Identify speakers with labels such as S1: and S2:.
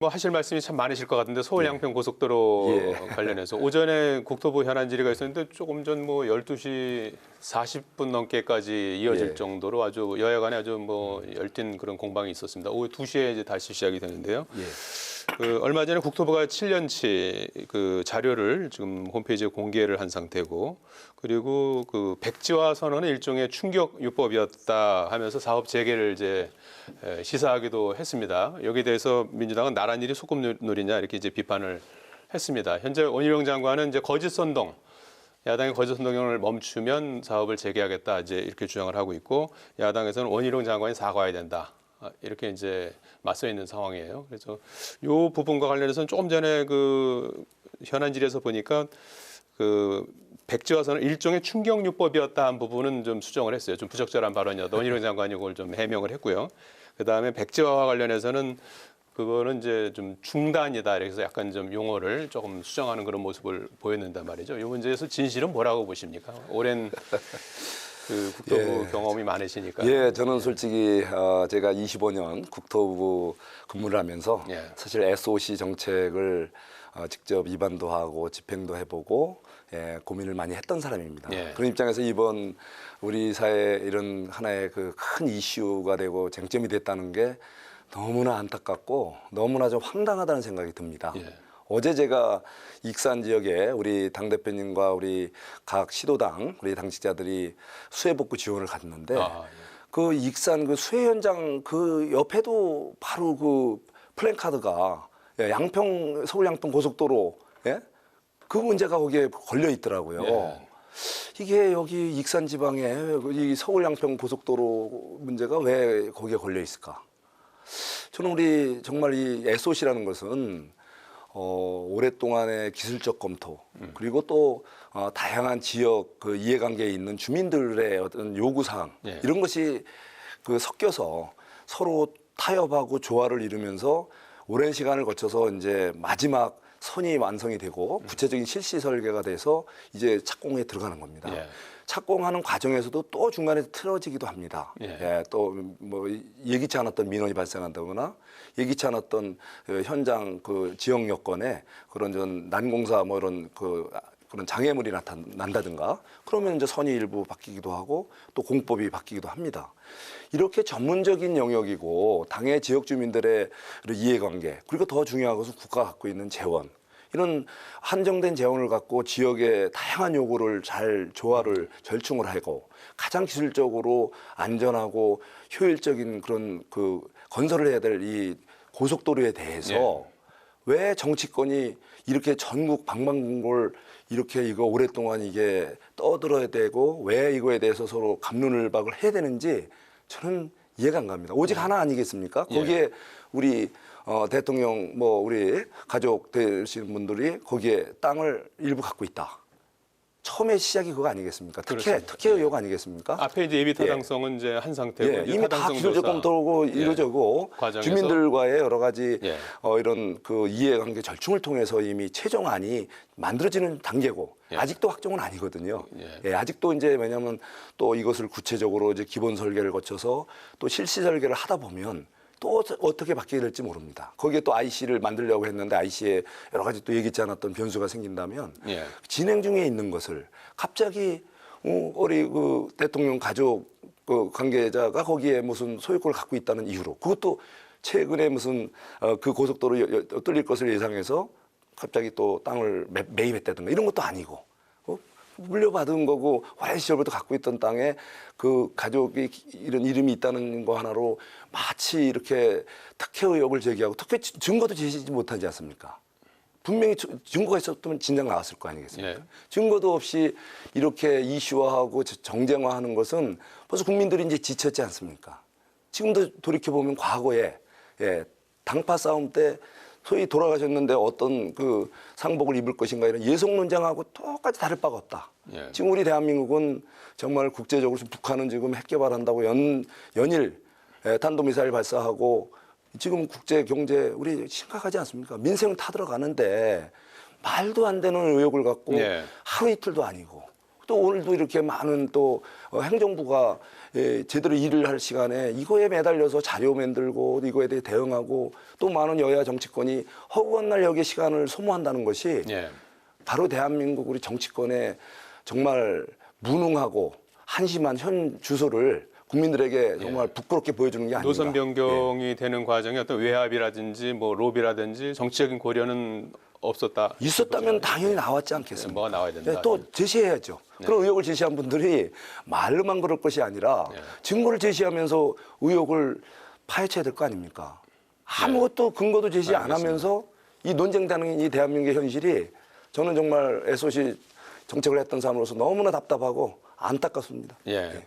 S1: 뭐 하실 말씀이 참 많으실 것 같은데 서울 양평 고속도로 관련해서 오전에 국토부 현안 질의가 있었는데 조금 전 뭐 12시 40분 넘게까지 이어질 정도로 아주 여야 간에 아주 뭐 열띤 그런 공방이 있었습니다. 오후 2시에 이제 다시 시작이 되는데요. 그 얼마 전에 국토부가 7년치 그 자료를 지금 홈페이지에 공개를 한 상태고, 그리고 그 백지화 선언은 일종의 충격 유법이었다 하면서 사업 재개를 이제 시사하기도 했습니다. 여기에 대해서 민주당은 나란 일이 소꿉놀이냐 이렇게 이제 비판을 했습니다. 현재 원희룡 장관은 이제 거짓 선동, 야당의 거짓 선동을 멈추면 사업을 재개하겠다 이제 이렇게 주장을 하고 있고, 야당에서는 원희룡 장관이 사과해야 된다. 이렇게 이제 맞서 있는 상황이에요. 그래서 이 부분과 관련해서는 조금 전에 그 현안 질의에서 보니까 그 백지화선은 일종의 충격요법이었다 한 부분은 좀 수정을 했어요. 좀 부적절한 발언이어도 원희룡 장관이 그걸 좀 해명을 했고요. 그 다음에 백지화와 관련해서는 그거는 이제 좀 중단이다. 그래서 약간 좀 용어를 조금 수정하는 그런 모습을 보였는단 말이죠. 이 문제에서 진실은 뭐라고 보십니까? 오랜 그 국토부 경험이 많으시니까.
S2: 저는 솔직히 제가 25년 국토부 근무를 하면서 사실 SOC 정책을 직접 입안도 하고 집행도 해보고 고민을 많이 했던 사람입니다. 그런 입장에서 이번 우리 사회 이런 하나의 그 큰 이슈가 되고 쟁점이 됐다는 게 너무나 안타깝고 너무나 좀 황당하다는 생각이 듭니다. 어제 제가 익산 지역에 우리 당대표님과 우리 각 시도당 우리 당직자들이 수해복구 지원을 갔는데 그 익산 그 수해 현장 그 옆에도 바로 그 플랜카드가 양평 서울 양평 고속도로 그 문제가 거기에 걸려 있더라고요. 이게 여기 익산 지방에 이 서울 양평 고속도로 문제가 왜 거기에 걸려 있을까? 저는 우리 정말 이 SOC라는 것은 오랫동안의 기술적 검토 그리고 또 다양한 지역 그 이해관계에 있는 주민들의 어떤 요구사항 이런 것이 그 섞여서 서로 타협하고 조화를 이루면서 오랜 시간을 거쳐서 이제 마지막 선이 완성이 되고 구체적인 실시 설계가 돼서 이제 착공에 들어가는 겁니다. 착공하는 과정에서도 또 중간에 틀어지기도 합니다. 또 뭐 예기치 않았던 민원이 발생한다거나 예기치 않았던 그 현장 그 지역 여건에 그런 전 난공사 뭐 이런 그런 장애물이 난다든가 그러면 이제 선이 일부 바뀌기도 하고 또 공법이 바뀌기도 합니다. 이렇게 전문적인 영역이고 당의 지역 주민들의 이해관계 그리고 더 중요한 것은 국가가 갖고 있는 재원 이런 한정된 재원을 갖고 지역의 다양한 요구를 잘 조화를 절충을 하고 가장 기술적으로 안전하고 효율적인 그런 그 건설을 해야 될 이 고속도로에 대해서 왜 정치권이 이렇게 전국 방방곡곡을 이렇게 이거 오랫동안 이게 떠들어야 되고 왜 이거에 대해서 서로 갑론을박을 해야 되는지 저는 이해가 안 갑니다. 오직 하나 아니겠습니까? 거기에 우리 대통령 뭐 우리 가족 되시는 분들이 거기에 땅을 일부 갖고 있다. 처음에 시작이 그거 아니겠습니까? 특혜 의혹 아니겠습니까?
S1: 앞에 이제 예비 타당성은 이제 한 상태고
S2: 이미 다 기술적 검토고 이루어지고 주민들과의 여러 가지 이런 그 이해관계 절충을 통해서 이미 최종안이 만들어지는 단계고 아직도 확정은 아니거든요. 아직도 이제 왜냐하면 또 이것을 구체적으로 이제 기본 설계를 거쳐서 또 실시 설계를 하다 보면 또 어떻게 바뀌게 될지 모릅니다. 거기에 또 IC를 만들려고 했는데 IC에 여러 가지 또 예기치 않았던 변수가 생긴다면 진행 중에 있는 것을 갑자기 우리 그 대통령 가족 그 관계자가 거기에 무슨 소유권을 갖고 있다는 이유로 그것도 최근에 무슨 그 고속도로 뚫릴 것을 예상해서 갑자기 또 땅을 매입했다든가 이런 것도 아니고 물려받은 거고 오랜 시절부터 갖고 있던 땅에 그 가족이 이런 이름이 있다는 거 하나로 마치 이렇게 특혜 의혹을 제기하고 특혜 증거도 제시하지 못하지 않습니까? 분명히 증거가 있었다면 진작 나왔을 거 아니겠습니까? 증거도 없이 이렇게 이슈화하고 정쟁화하는 것은 벌써 국민들이 이제 지쳤지 않습니까? 지금도 돌이켜보면 과거에 당파 싸움 때 소위 돌아가셨는데 어떤 그 상복을 입을 것인가 이런 예속 논쟁하고 똑같이 다를 바가 없다. 지금 우리 대한민국은 정말 국제적으로 북한은 지금 핵 개발한다고 연일 탄도미사일 발사하고 지금 국제 경제 우리 심각하지 않습니까? 민생 타들어가는데 말도 안 되는 의혹을 갖고 하루 이틀도 아니고 또 오늘도 이렇게 많은 또 행정부가 제대로 일을 할 시간에 이거에 매달려서 자료 만들고 이거에 대해 대응하고 또 많은 여야 정치권이 허구한 날 여기에 시간을 소모한다는 것이
S1: 예.
S2: 바로 대한민국 우리 정치권의 정말 무능하고 한심한 현 주소를 국민들에게 정말 부끄럽게 보여주는 게 아닌가.
S1: 노선 변경이 되는 과정에 어떤 외압이라든지 뭐 로비라든지 정치적인 고려는 없었다.
S2: 있었다면 당연히 나왔지 않겠습니까?
S1: 뭐가 나와야 된다.
S2: 또 제시해야죠. 그런 의혹을 제시한 분들이 말로만 그럴 것이 아니라 증거를 제시하면서 의혹을 파헤쳐야 될 거 아닙니까? 아무것도 근거도 제시 안 하면서 이 논쟁되는 이 대한민국의 현실이 저는 정말 SOC 정책을 했던 사람으로서 너무나 답답하고 안타깝습니다.
S1: 예.